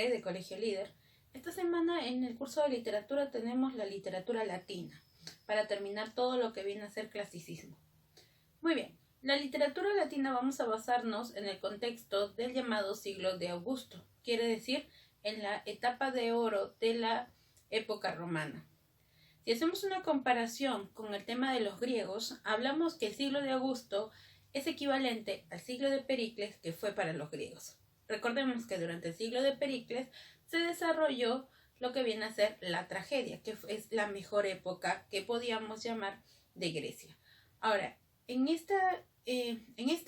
Jorge de Colegio Líder. Esta semana en el curso de literatura tenemos la literatura latina, para terminar todo lo que viene a ser clasicismo. Muy bien, la literatura latina vamos a basarnos en el contexto del llamado siglo de Augusto, quiere decir en la etapa de oro de la época romana. Si hacemos una comparación con el tema de los griegos, hablamos que el siglo de Augusto es equivalente al siglo de Pericles, que fue para los griegos. Recordemos que durante el siglo de Pericles se desarrolló lo que viene a ser la tragedia, que es la mejor época que podíamos llamar de Grecia. Ahora, en esta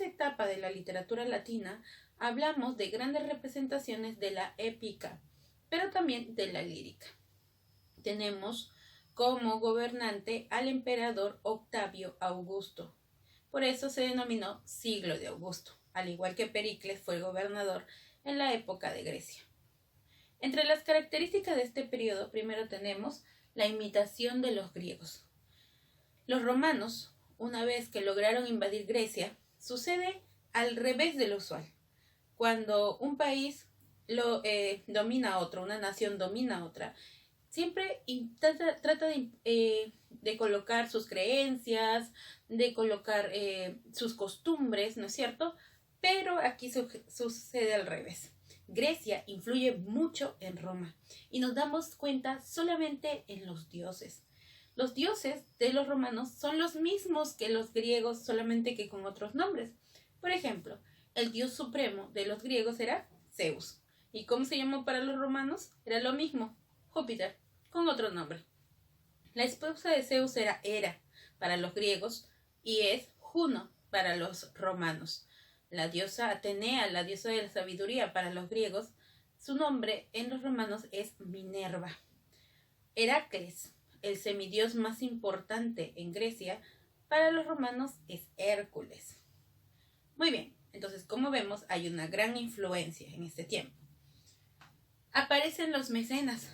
etapa de la literatura latina hablamos de grandes representaciones de la épica, pero también de la lírica. Tenemos como gobernante al emperador Octavio Augusto. Por eso se denominó siglo de Augusto, al igual que Pericles fue el gobernador en la época de Grecia. Entre las características de este periodo, primero tenemos la imitación de los griegos. Los romanos, una vez que lograron invadir Grecia, sucede al revés de lo usual. Cuando un país domina a otro, una nación domina a otra, siempre trata de colocar sus creencias, de colocar sus costumbres, ¿no es cierto? Pero aquí sucede al revés. Grecia influye mucho en Roma y nos damos cuenta solamente en los dioses. Los dioses de los romanos son los mismos que los griegos, solamente que con otros nombres. Por ejemplo, el dios supremo de los griegos era Zeus. ¿Y cómo se llamó para los romanos? Era lo mismo, Júpiter, con otro nombre. La esposa de Zeus era Hera para los griegos y es Juno para los romanos. La diosa Atenea, la diosa de la sabiduría para los griegos, su nombre en los romanos es Minerva. Heracles, el semidios más importante en Grecia, para los romanos es Hércules. Muy bien, entonces como vemos hay una gran influencia en este tiempo. Aparecen los mecenas.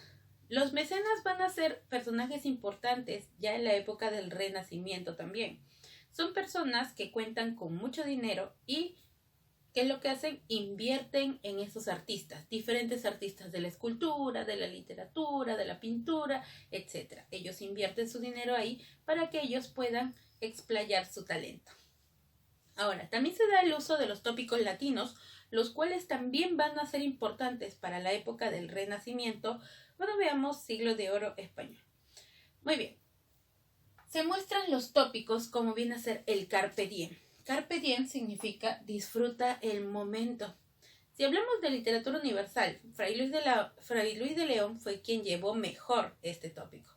Los mecenas van a ser personajes importantes ya en la época del Renacimiento también. Son personas que cuentan con mucho dinero y ¿qué es lo que hacen? Invierten en esos artistas, diferentes artistas de la escultura, de la literatura, de la pintura, etc. Ellos invierten su dinero ahí para que ellos puedan explayar su talento. Ahora, también se da el uso de los tópicos latinos, los cuales también van a ser importantes para la época del Renacimiento, cuando veamos siglo de oro español. Muy bien. Se muestran los tópicos como viene a ser el carpe diem. Carpe diem significa disfruta el momento. Si hablamos de literatura universal, Fray Luis de León fue quien llevó mejor este tópico.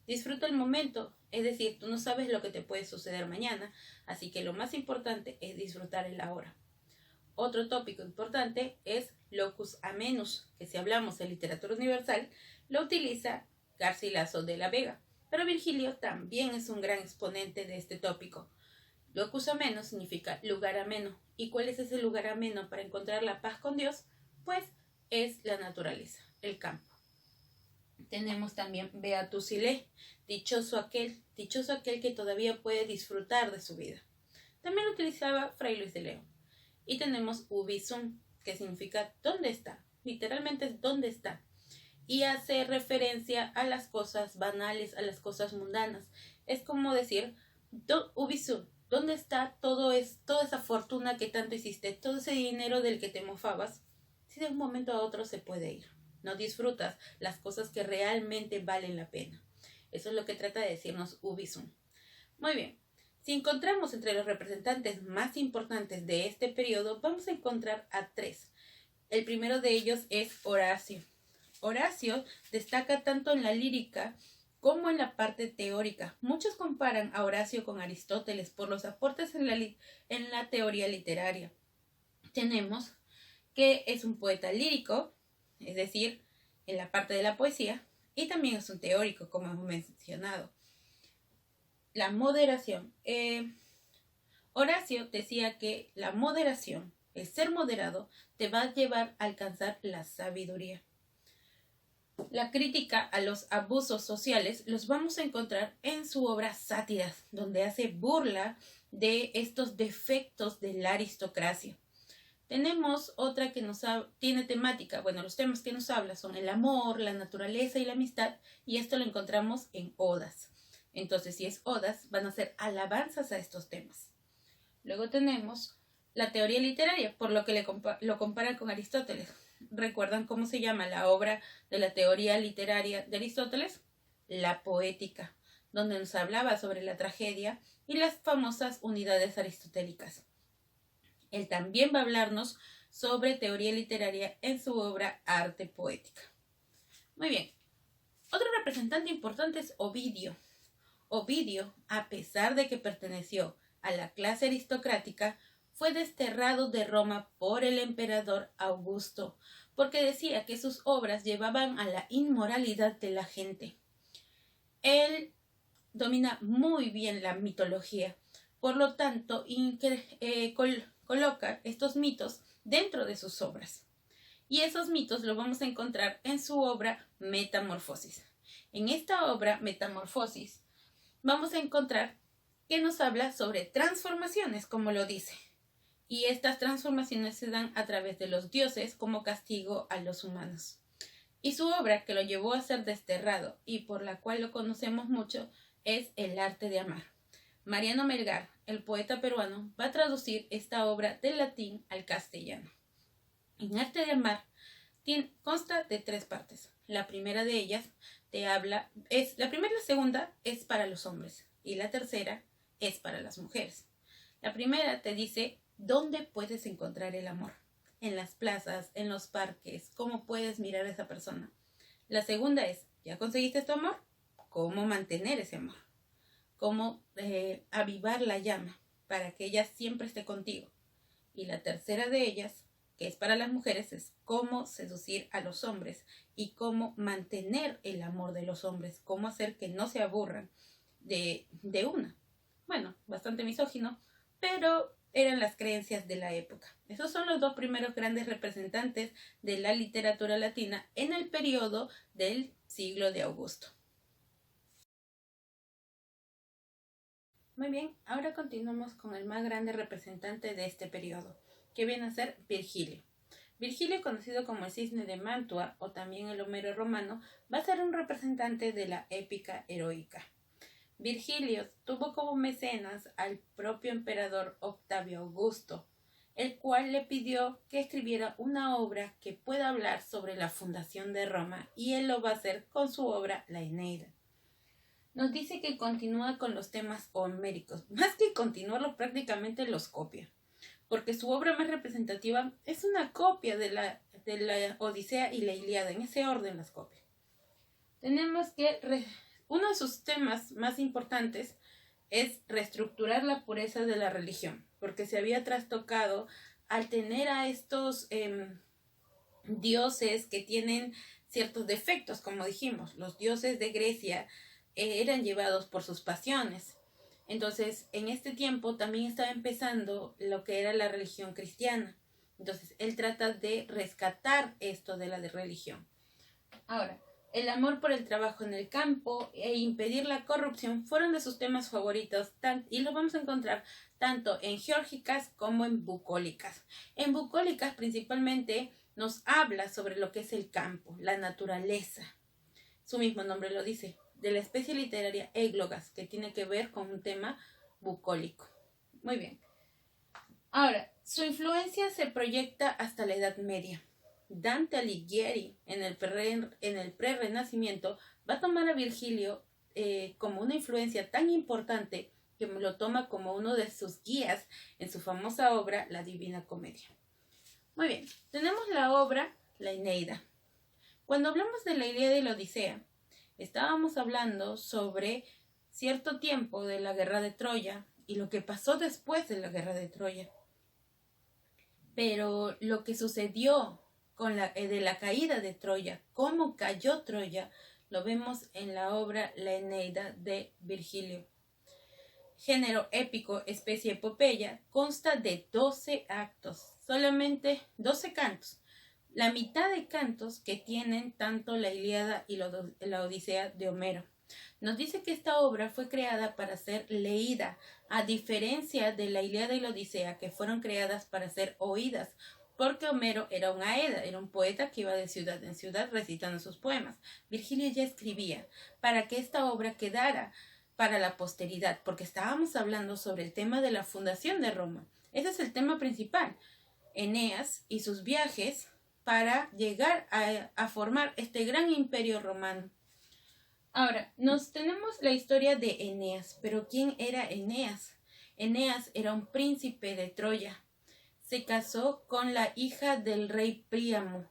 Disfruta el momento, es decir, tú no sabes lo que te puede suceder mañana, así que lo más importante es disfrutar el ahora. Otro tópico importante es locus amenus, que si hablamos de literatura universal, lo utiliza Garcilaso de la Vega, pero Virgilio también es un gran exponente de este tópico. Locus ameno significa lugar ameno. ¿Y cuál es ese lugar ameno para encontrar la paz con Dios? Pues es la naturaleza, el campo. Tenemos también Beatus ile, dichoso aquel que todavía puede disfrutar de su vida. También lo utilizaba Fray Luis de León. Y tenemos ubi sum, que significa ¿dónde está? Literalmente es ¿dónde está? Y hace referencia a las cosas banales, a las cosas mundanas. Es como decir ubi sum. ¿Dónde está toda esa fortuna que tanto hiciste? Todo ese dinero del que te mofabas. Si de un momento a otro se puede ir. No disfrutas las cosas que realmente valen la pena. Eso es lo que trata de decirnos ubi sum. Muy bien. Si encontramos entre los representantes más importantes de este periodo, vamos a encontrar a tres. El primero de ellos es Horacio. Horacio destaca tanto en la lírica como en la parte teórica. Muchos comparan a Horacio con Aristóteles por los aportes en la teoría literaria. Tenemos que es un poeta lírico, es decir, en la parte de la poesía, y también es un teórico, como hemos mencionado. La moderación. Horacio decía que la moderación, el ser moderado, te va a llevar a alcanzar la sabiduría. La crítica a los abusos sociales los vamos a encontrar en su obra Sátiras, donde hace burla de estos defectos de la aristocracia. Tenemos otra que tiene temática, bueno, los temas que nos habla son el amor, la naturaleza y la amistad, y esto lo encontramos en odas. Entonces, si es odas, van a ser alabanzas a estos temas. Luego tenemos la teoría literaria, por lo que lo comparan con Aristóteles. ¿Recuerdan cómo se llama la obra de la teoría literaria de Aristóteles? La Poética, donde nos hablaba sobre la tragedia y las famosas unidades aristotélicas. Él también va a hablarnos sobre teoría literaria en su obra Arte Poética. Muy bien. Otro representante importante es Ovidio. Ovidio, a pesar de que perteneció a la clase aristocrática, fue desterrado de Roma por el emperador Augusto, porque decía que sus obras llevaban a la inmoralidad de la gente. Él domina muy bien la mitología, por lo tanto, coloca estos mitos dentro de sus obras. Y esos mitos los vamos a encontrar en su obra Metamorfosis. En esta obra, Metamorfosis, vamos a encontrar que nos habla sobre transformaciones, como lo dice. Y estas transformaciones se dan a través de los dioses como castigo a los humanos. Y su obra, que lo llevó a ser desterrado y por la cual lo conocemos mucho, es El arte de amar. Mariano Melgar, el poeta peruano, va a traducir esta obra del latín al castellano. En Arte de amar consta de 3 partes. La primera de ellas la primera y la segunda es para los hombres y la tercera es para las mujeres. La primera te dice dónde puedes encontrar el amor. En las plazas, en los parques, cómo puedes mirar a esa persona. La segunda es, ¿ya conseguiste tu amor? ¿Cómo mantener ese amor? Cómo avivar la llama para que ella siempre esté contigo. Y la tercera de ellas, que es para las mujeres, es cómo seducir a los hombres y cómo mantener el amor de los hombres, cómo hacer que no se aburran de una. Bueno, bastante misógino, pero eran las creencias de la época. Esos son los 2 primeros grandes representantes de la literatura latina en el periodo del siglo de Augusto. Muy bien, ahora continuamos con el más grande representante de este periodo, que viene a ser Virgilio. Virgilio, conocido como el Cisne de Mantua o también el Homero romano, va a ser un representante de la épica heroica. Virgilio tuvo como mecenas al propio emperador Octavio Augusto, el cual le pidió que escribiera una obra que pueda hablar sobre la fundación de Roma, y él lo va a hacer con su obra La Eneida. Nos dice que continúa con los temas homéricos, más que continuarlo prácticamente los copia, porque su obra más representativa es una copia de la Odisea y la Ilíada, en ese orden las copia. Tenemos que uno de sus temas más importantes es reestructurar la pureza de la religión, porque se había trastocado al tener a estos dioses que tienen ciertos defectos, como dijimos. Los dioses de Grecia eran llevados por sus pasiones. Entonces, en este tiempo también estaba empezando lo que era la religión cristiana. Entonces, él trata de rescatar esto de la religión. Ahora, el amor por el trabajo en el campo e impedir la corrupción fueron de sus temas favoritos y los vamos a encontrar tanto en Geórgicas como en Bucólicas. En Bucólicas principalmente nos habla sobre lo que es el campo, la naturaleza. Su mismo nombre lo dice, de la especie literaria églogas, que tiene que ver con un tema bucólico. Muy bien. Ahora, su influencia se proyecta hasta la Edad Media. Dante Alighieri, en el Prerrenacimiento, va a tomar a Virgilio como una influencia tan importante que lo toma como uno de sus guías en su famosa obra La Divina Comedia. Muy bien, tenemos la obra La Eneida. Cuando hablamos de la Ilíada y la Odisea, estábamos hablando sobre cierto tiempo de la guerra de Troya y lo que pasó después de la guerra de Troya. Pero lo que sucedió de la caída de Troya, cómo cayó Troya, lo vemos en la obra La Eneida de Virgilio. Género épico, especie epopeya, consta de 12 actos, solamente 12 cantos. La mitad de cantos que tienen tanto la Ilíada y la Odisea de Homero. Nos dice que esta obra fue creada para ser leída, a diferencia de la Ilíada y la Odisea, que fueron creadas para ser oídas, porque Homero era un aeda, era un poeta que iba de ciudad en ciudad recitando sus poemas. Virgilio ya escribía para que esta obra quedara para la posteridad, porque estábamos hablando sobre el tema de la fundación de Roma. Ese es el tema principal, Eneas y sus viajes para llegar a formar este gran imperio romano. Ahora, nos tenemos la historia de Eneas, pero ¿quién era Eneas? Eneas era un príncipe de Troya. Se casó con la hija del rey Príamo,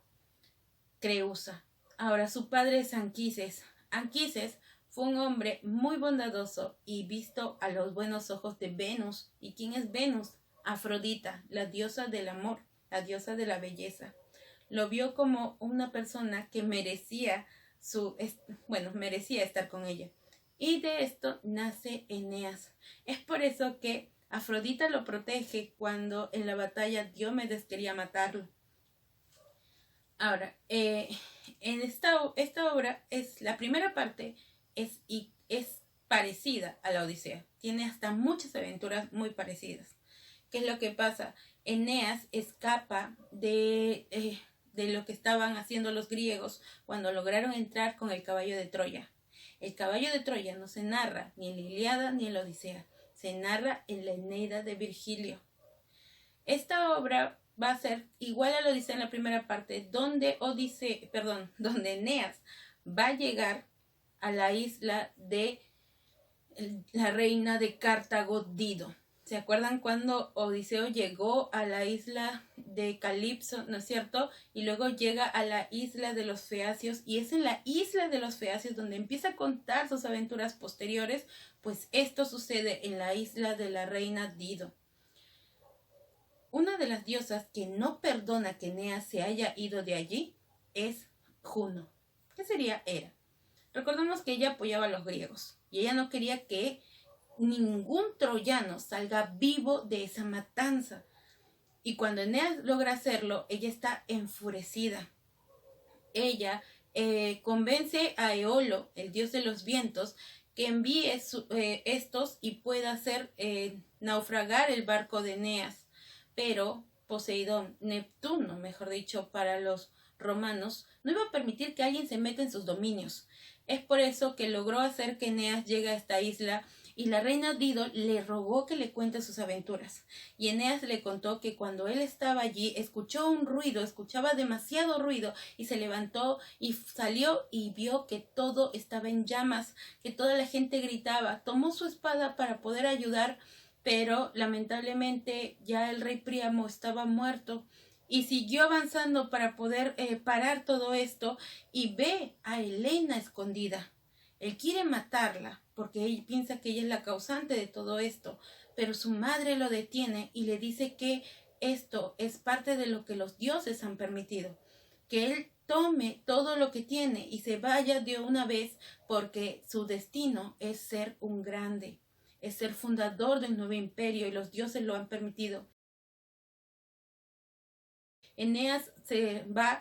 Creusa. Ahora, su padre es Anquises. Anquises fue un hombre muy bondadoso y visto a los buenos ojos de Venus. ¿Y quién es Venus? Afrodita, la diosa del amor, la diosa de la belleza. Lo vio como una persona que merecía estar con ella. Y de esto nace Eneas. Es por eso que Afrodita lo protege cuando en la batalla Diomedes quería matarlo. Ahora, en esta obra, la primera parte es parecida a la Odisea. Tiene hasta muchas aventuras muy parecidas. ¿Qué es lo que pasa? Eneas escapa de lo que estaban haciendo los griegos cuando lograron entrar con el caballo de Troya. El caballo de Troya no se narra ni en la Ilíada ni en la Odisea. Se narra en la Eneida de Virgilio. Esta obra va a ser igual a la Odisea en la primera parte, donde Eneas va a llegar a la isla de la reina de Cartago, Dido. ¿Se acuerdan cuando Odiseo llegó a la isla de Calipso, no es cierto? Y luego llega a la isla de los Feacios, y es en la isla de los Feacios donde empieza a contar sus aventuras posteriores. Pues esto sucede en la isla de la reina Dido. Una de las diosas que no perdona que Eneas se haya ido de allí es Juno. ¿Qué sería Hera? Recordemos que ella apoyaba a los griegos y ella no quería que ningún troyano salga vivo de esa matanza. Y cuando Eneas logra hacerlo, ella está enfurecida. Ella convence a Eolo, el dios de los vientos, que envíe estos y pueda hacer naufragar el barco de Eneas. Pero Poseidón, Neptuno, mejor dicho, para los romanos, no iba a permitir que alguien se meta en sus dominios. Es por eso que logró hacer que Eneas llegue a esta isla, y la reina Dido le rogó que le cuente sus aventuras. Y Eneas le contó que cuando él estaba allí escuchó un ruido, escuchaba demasiado ruido, y se levantó y salió y vio que todo estaba en llamas, que toda la gente gritaba. Tomó su espada para poder ayudar, pero lamentablemente ya el rey Príamo estaba muerto, y siguió avanzando para poder parar todo esto, y ve a Helena escondida. Él quiere matarla porque él piensa que ella es la causante de todo esto, pero su madre lo detiene y le dice que esto es parte de lo que los dioses han permitido, que él tome todo lo que tiene y se vaya de una vez, porque su destino es ser un grande, es ser fundador del nuevo imperio, y los dioses lo han permitido. Eneas se va,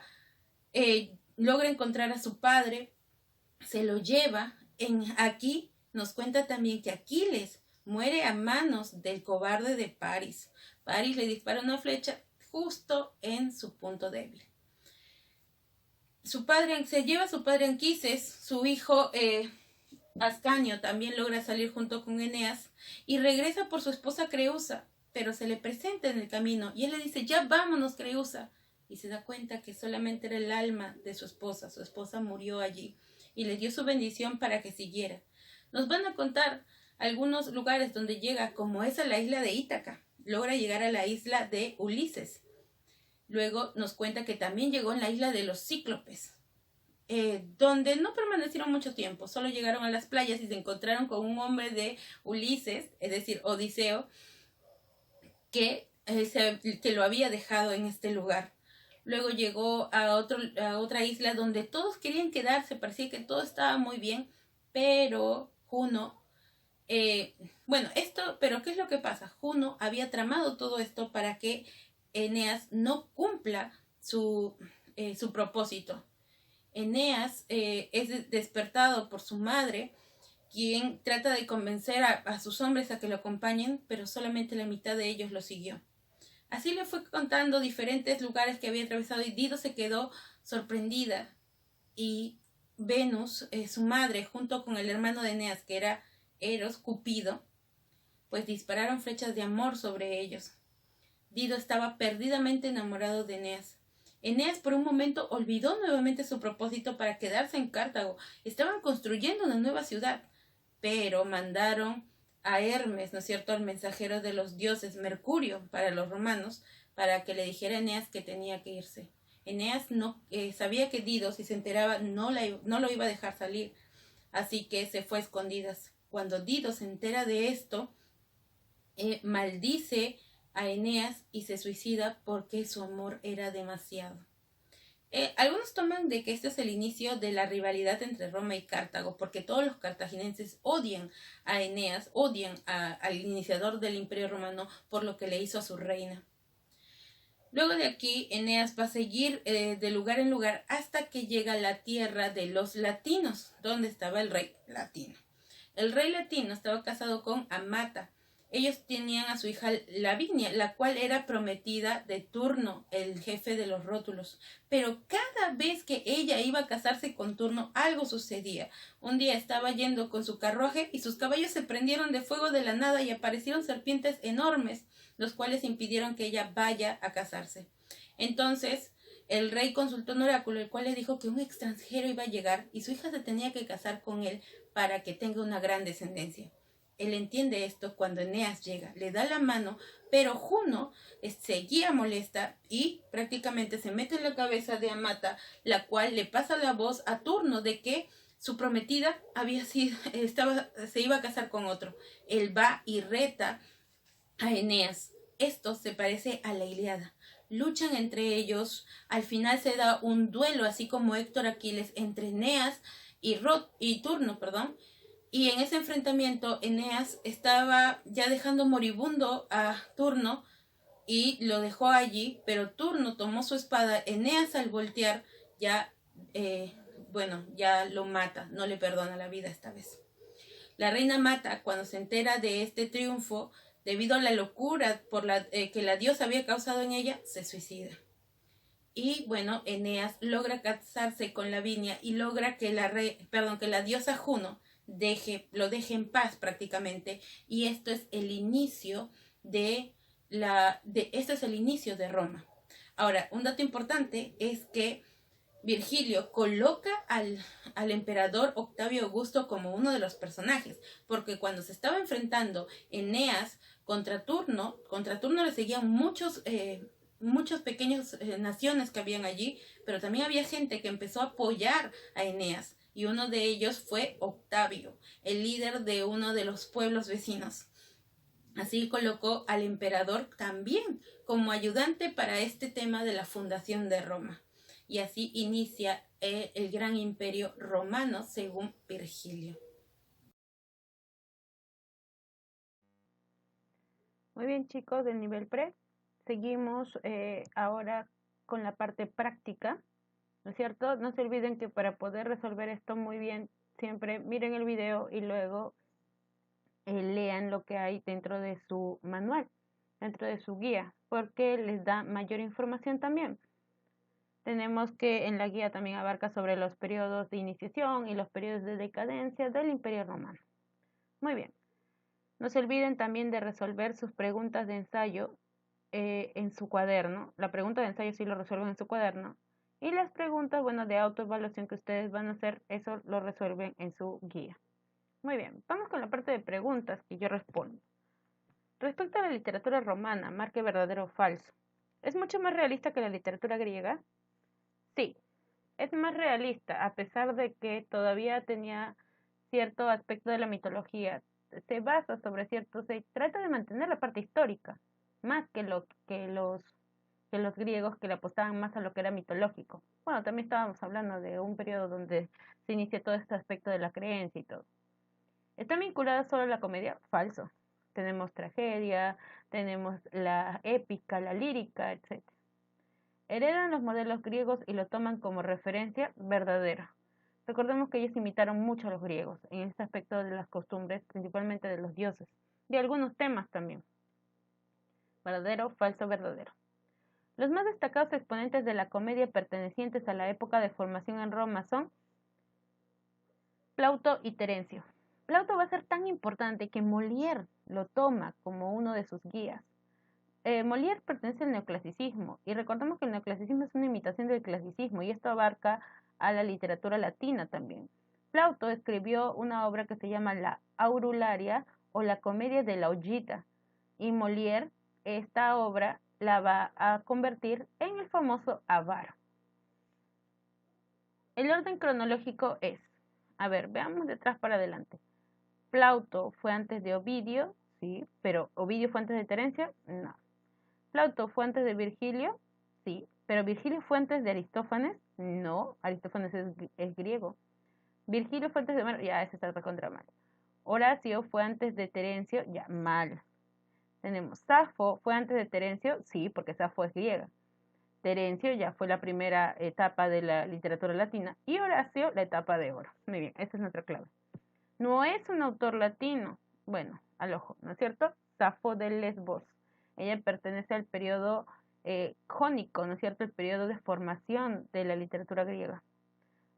logra encontrar a su padre, se lo lleva. Aquí nos cuenta también que Aquiles muere a manos del cobarde de Paris. Paris le dispara una flecha justo en su punto débil. Se lleva a su padre Anquises, su hijo Ascanio también logra salir junto con Eneas y regresa por su esposa Creusa, pero se le presenta en el camino y él le dice: ya vámonos, Creusa, y se da cuenta que solamente era el alma de su esposa murió allí, y le dio su bendición para que siguiera. Nos van a contar algunos lugares donde llega, como es a la isla de Ítaca, logra llegar a la isla de Ulises. Luego nos cuenta que también llegó en la isla de los Cíclopes, donde no permanecieron mucho tiempo, solo llegaron a las playas y se encontraron con un hombre de Ulises, es decir, Odiseo, que lo había dejado en este lugar. Luego llegó a otra isla donde todos querían quedarse, parecía que todo estaba muy bien, pero Juno, pero ¿qué es lo que pasa? Juno había tramado todo esto para que Eneas no cumpla su propósito. Eneas es despertado por su madre, quien trata de convencer a sus hombres a que lo acompañen, pero solamente la mitad de ellos lo siguió. Así le fue contando diferentes lugares que había atravesado y Dido se quedó sorprendida. Y Venus, su madre, junto con el hermano de Eneas, que era Eros, Cupido, pues dispararon flechas de amor sobre ellos. Dido estaba perdidamente enamorado de Eneas. Eneas por un momento olvidó nuevamente su propósito para quedarse en Cartago. Estaban construyendo una nueva ciudad, pero mandaron a Hermes, ¿no es cierto?, al mensajero de los dioses, Mercurio, para los romanos, para que le dijera a Eneas que tenía que irse. Eneas no sabía que Dido, si se enteraba, no lo iba a dejar salir, así que se fue a escondidas. Cuando Dido se entera de esto, maldice a Eneas y se suicida porque su amor era demasiado. Algunos toman de que este es el inicio de la rivalidad entre Roma y Cartago, porque todos los cartagineses odian a Eneas, odian al iniciador del Imperio Romano por lo que le hizo a su reina. Luego de aquí, Eneas va a seguir de lugar en lugar hasta que llega a la tierra de los latinos, donde estaba el rey latino. El rey latino estaba casado con Amata. Ellos tenían a su hija Lavinia, la cual era prometida de Turno, el jefe de los rótulos. Pero cada vez que ella iba a casarse con Turno, algo sucedía. Un día estaba yendo con su carruaje y sus caballos se prendieron de fuego de la nada y aparecieron serpientes enormes, los cuales impidieron que ella vaya a casarse. Entonces, el rey consultó un oráculo, el cual le dijo que un extranjero iba a llegar y su hija se tenía que casar con él para que tenga una gran descendencia. Él entiende esto cuando Eneas llega, le da la mano, pero Juno seguía molesta y prácticamente se mete en la cabeza de Amata, la cual le pasa la voz a Turno de que su prometida se iba a casar con otro. Él va y reta a Eneas. Esto se parece a la Ilíada. Luchan entre ellos, al final se da un duelo, así como Héctor Aquiles, entre Eneas y Turno, y en ese enfrentamiento Eneas estaba ya dejando moribundo a Turno y lo dejó allí, pero Turno tomó su espada. Eneas al voltear ya, ya lo mata, no le perdona la vida esta vez. La reina Mata, cuando se entera de este triunfo, debido a la locura que la diosa había causado en ella, se suicida. Y bueno, Eneas logra casarse con Lavinia y logra que la diosa Juno lo deje en paz prácticamente. Y esto es el inicio esto es el inicio de Roma. Ahora, un dato importante es que Virgilio coloca al emperador Octavio Augusto como uno de los personajes, porque cuando se estaba enfrentando Eneas contra Turno le seguían muchos pequeños naciones que habían allí, pero también había gente que empezó a apoyar a Eneas, y uno de ellos fue Octavio, el líder de uno de los pueblos vecinos. Así colocó al emperador también como ayudante para este tema de la fundación de Roma. Y así inicia el gran imperio romano según Virgilio. Muy bien, chicos, del nivel pre. Seguimos ahora con la parte práctica, ¿no es cierto? No se olviden que para poder resolver esto muy bien, siempre miren el video y luego lean lo que hay dentro de su manual, dentro de su guía, porque les da mayor información también. Tenemos que en la guía también abarca sobre los periodos de iniciación y los periodos de decadencia del Imperio Romano. Muy bien. No se olviden también de resolver sus preguntas de ensayo en su cuaderno. La pregunta de ensayo sí lo resuelven en su cuaderno. Y las preguntas, de autoevaluación que ustedes van a hacer, eso lo resuelven en su guía. Muy bien, vamos con la parte de preguntas que yo respondo. Respecto a la literatura romana, marque verdadero o falso. ¿Es mucho más realista que la literatura griega? Sí, es más realista, a pesar de que todavía tenía cierto aspecto de la mitología. Se basa sobre se trata de mantener la parte histórica, más que los griegos, que le apostaban más a lo que era mitológico. Bueno, también estábamos hablando de un periodo donde se inicia todo este aspecto de la creencia y todo. ¿Está vinculada solo a la comedia? Falso. Tenemos tragedia, tenemos la épica, la lírica, etc. Heredan los modelos griegos y lo toman como referencia verdadera. Recordemos que ellos imitaron mucho a los griegos en este aspecto de las costumbres, principalmente de los dioses, de algunos temas también. Verdadero, falso, verdadero. Los más destacados exponentes de la comedia pertenecientes a la época de formación en Roma son Plauto y Terencio. Plauto va a ser tan importante que Molière lo toma como uno de sus guías. Molière pertenece al neoclasicismo y recordemos que el neoclasicismo es una imitación del clasicismo y esto abarca a la literatura latina también. Plauto escribió una obra que se llama La Aurularia o la Comedia de la Ollita y Molière esta obra la va a convertir en el famoso Avaro. El orden cronológico es, a ver, veamos de atrás para adelante. Plauto fue antes de Ovidio, sí, pero ¿Ovidio fue antes de Terencio? No. Plauto fue antes de Virgilio, sí, pero Virgilio fue antes de Aristófanes, no, Aristófanes es griego. Virgilio fue antes de Homero, ya ese está recontra mal. Horacio fue antes de Terencio, ya mal. Tenemos Safo fue antes de Terencio, sí, porque Safo es griega. Terencio ya fue la primera etapa de la literatura latina y Horacio la etapa de oro. Muy bien, esa es nuestra clave. No es un autor latino, bueno, al ojo, ¿no es cierto? Safo de Lesbos. Ella pertenece al periodo jónico, ¿no es cierto? El periodo de formación de la literatura griega.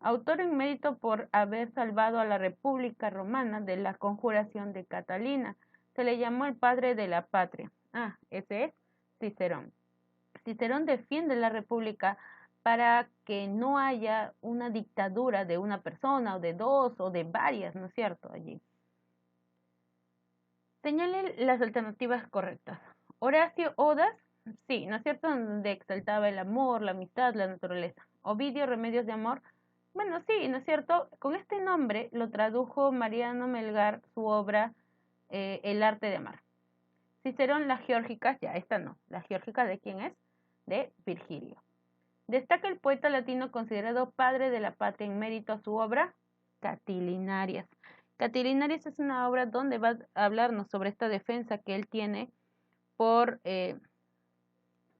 Autor en mérito por haber salvado a la República Romana de la conjuración de Catalina. Se le llamó el padre de la patria. Ah, ese es Cicerón. Cicerón defiende la República para que no haya una dictadura de una persona o de dos o de varias, ¿no es cierto? Allí. Señale las alternativas correctas. Horacio, Odas, sí, ¿no es cierto? Donde exaltaba el amor, la amistad, la naturaleza. Ovidio, Remedios de amor. Bueno, sí, ¿no es cierto? Con este nombre lo tradujo Mariano Melgar su obra El arte de amar. Cicerón, las Geórgicas, ya, esta no. ¿Las Geórgicas de quién es? De Virgilio. Destaca el poeta latino considerado padre de la patria en mérito a su obra Catilinarias. Catilinarias es una obra donde va a hablarnos sobre esta defensa que él tiene por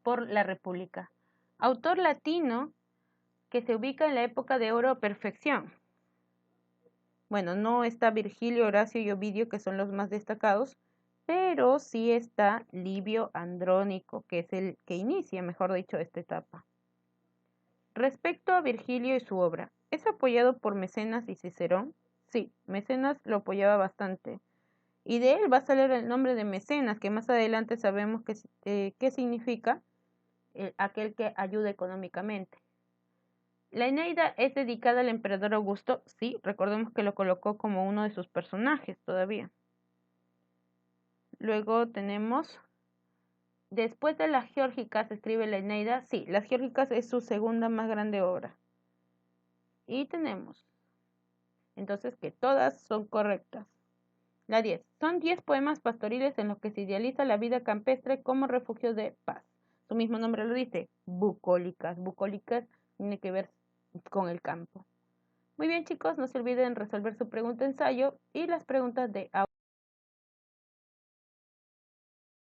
la República. Autor latino que se ubica en la época de oro o perfección. Bueno, no está Virgilio, Horacio y Ovidio, que son los más destacados, pero sí está Livio Andrónico, que es el que inicia, mejor dicho, esta etapa. Respecto a Virgilio y su obra, ¿es apoyado por Mecenas y Cicerón? Sí, Mecenas lo apoyaba bastante. Y de él va a salir el nombre de Mecenas, que más adelante sabemos qué significa aquel que ayuda económicamente. La Eneida es dedicada al emperador Augusto, sí, recordemos que lo colocó como uno de sus personajes todavía. Luego tenemos, después de las Geórgicas escribe la Eneida, sí, las Geórgicas es su segunda más grande obra. Y tenemos, entonces, que todas son correctas. La 10. Son 10 poemas pastoriles en los que se idealiza la vida campestre como refugio de paz. Su mismo nombre lo dice, bucólicas. Bucólicas tiene que ver con el campo. Muy bien, chicos, no se olviden resolver su pregunta ensayo y las preguntas de